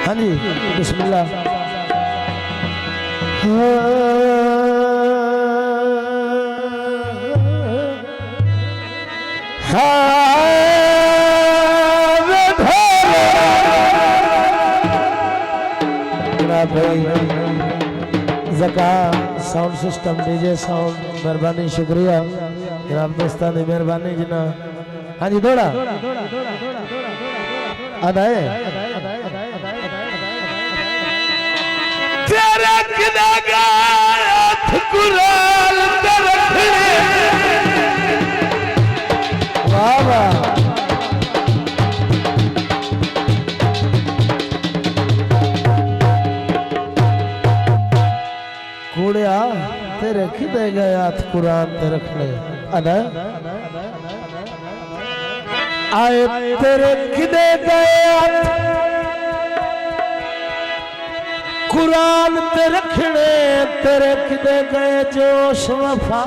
हाँ जी बिस्मिल्लाह। जका sound system DJ sound मेहरबानी शुक्रिया जनाब दोस्तान की मेहरबानी जना। हाँ जी दौड़ा अदाए तेरा किदा गाथ कुरान तरखने वाह वाह कूड़िया तेरे किदे गए हाथ कुरान ते रखने अदा आए तेरे किदे गए हाथ कुरान ते रखने तेरे किदे गए जोश वफा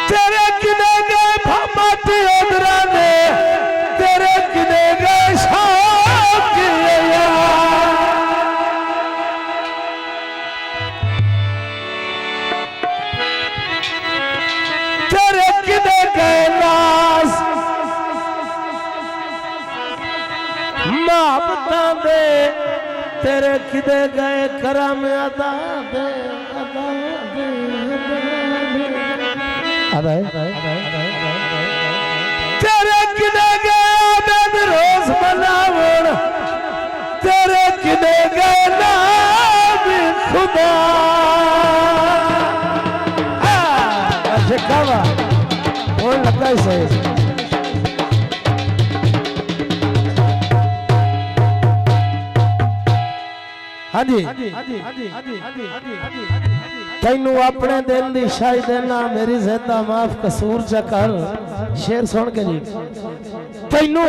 तेरे किदे गए भामाते उधरा ने तेरे किदे गए शौक तेरे किदे गए नाज मोहब्बता दे तेरे किदे गए करम अदा दे अदा तेरे किदे गए आदत रोज मनावण तेरे किदे गए नाम खुदा कावा और लगा ही सही। हाँ जी तेनू अपने दिल की शाही देना मेरी जिंदा माफ कसूर चकर शेर सुन के जी तेनू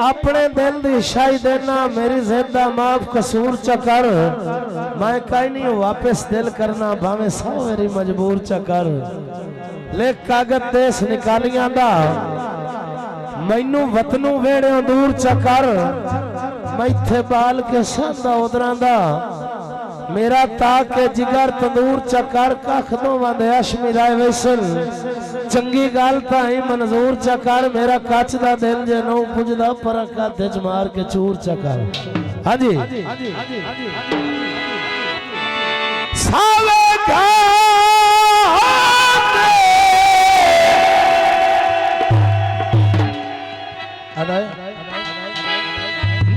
अपने दिल की शाही देना मेरी जिंदा माफ कसूर चकर मैं कहीं नहीं वापस दिल करना भावे सौ मेरी मजबूर चकर ले कागज देश निकालियां दा मैनू वतनू वेड़े दूर चकर मैं इत्थे बाल के सादा उधरां दा मेरा ताके जिगर तंदूर चकर कख दो वंदे अशमी राय वैसल चंगी गल ताई मंजूर चकर मेरा कच दा दिल जे नो पुजदा पर काते च मार के चूर चकर। हाँ जी सावे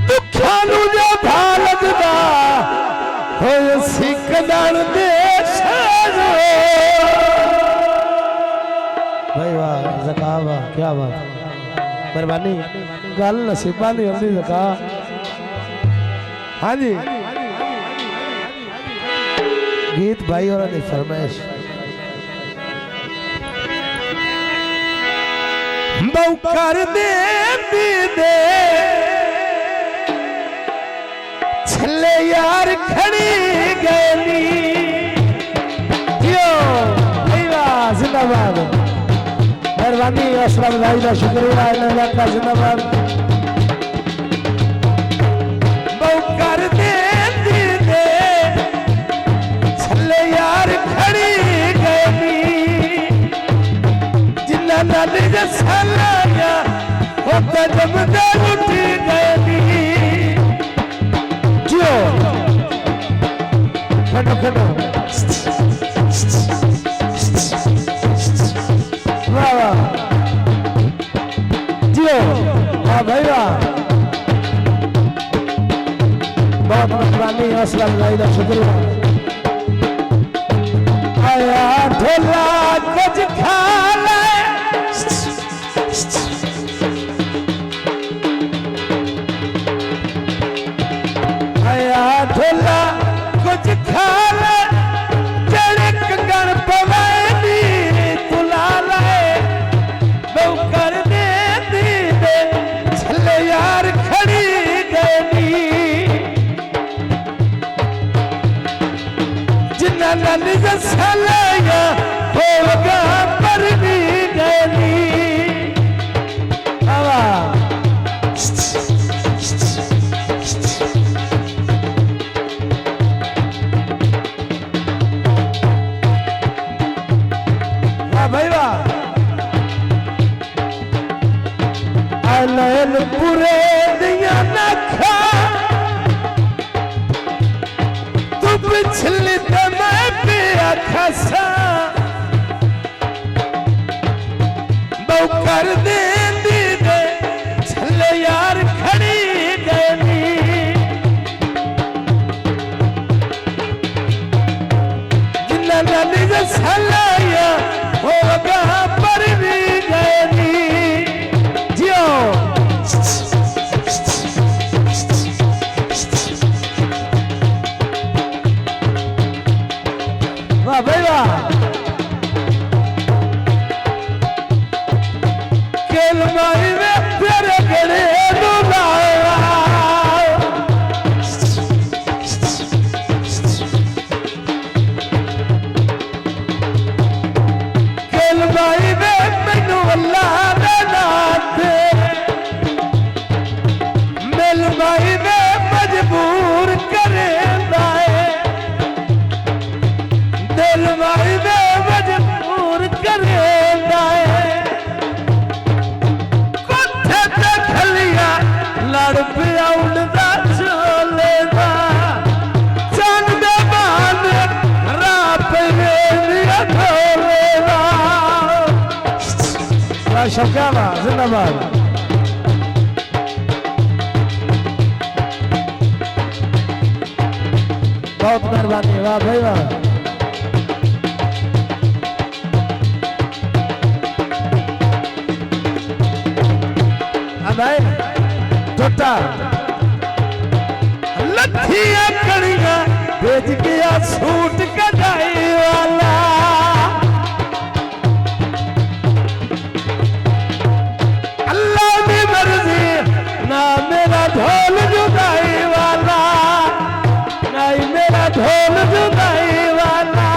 दुखानू जो भालदा होए सिकदर देश भाई वाह ज़का वाह क्या बात मेहरबानी गल नसीबा नहीं होती ज़का। हाँ जी गीत भाई और फरमाइश कर दे दे छले यार खड़ी गली जिंदाबाद मेहरबानी अशरफ भाई का शुक्रिया का जिंदाबाद। कर दे छले यार खड़ी गली जिन्ना नल सलाया होता जमदा उठी गली जो खड़ो खड़ो वाह वाह जियो वाह भाई वाह बहुत मेहरबानी असलम भाई का शुक्रिया। आया ढोला कुछ खा ले आया ढोला कुछ खा ले जड़े कंगन पवैनी तुला ले बहु कर दे छले यार खड़ी गई जिन्ना नल सलाया होगा पर भी गली मैनपुरे दिया नखा तू पिछली तो मैं पिया खसा बहु कर दे दी दे छले यार खड़ी गई जिन्ना नानी जे सलाया होगा पर भी गई जियो वाह भाई वाह केलमाई में तेरे गड़े डुलाया केलमाई में मैनू अल्लाह दे नाते मेलमाई में मजबूर करेंदा है दिलमाई में मजबूर करेंदा है कोठे ते खलिया लड़ पिया उड़दा चोले दा चंद दे बाल रात वेलिया ढोले दा वाह शौकाना जिंदाबाद बहुत मेहरबानी वाह भाई वाह भाई छोटा लठिया कड़िया बेच गया सूट कढ़ाई वाला अल्लाह की मर्जी ना मेरा ढोल जुदाई वाला नहीं मेरा ढोल जुदाई वाला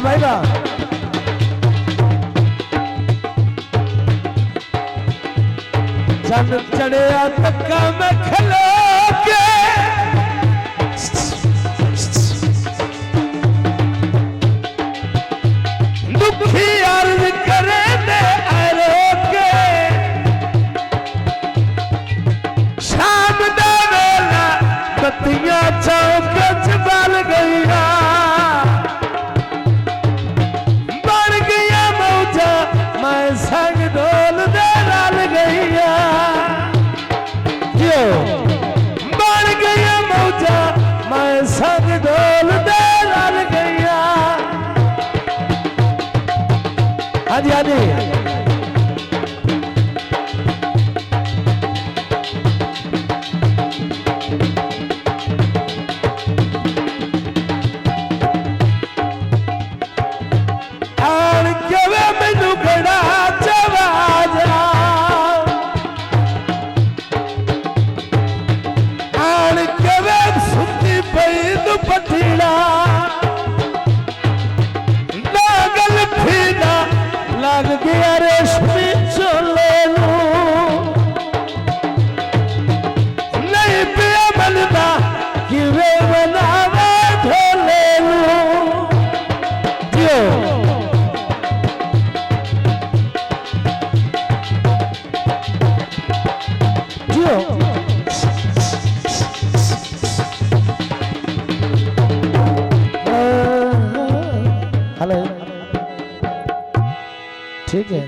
भाई बा चंद चढ़िया तक्का में खलो के दुखी अर्ज करे दे आरो के शाम दा वेला बत्तियां चौक च बल गईया मैं संग ढोल दे डाल गईया जो बन गया मौजा मैं संग ढोल दे डाल गईया हाँ जी हाँ जी लग गया रेशमी चोले नहीं पिया बनता कि वे बनावे ढोले जो जो हेलो ठीक है।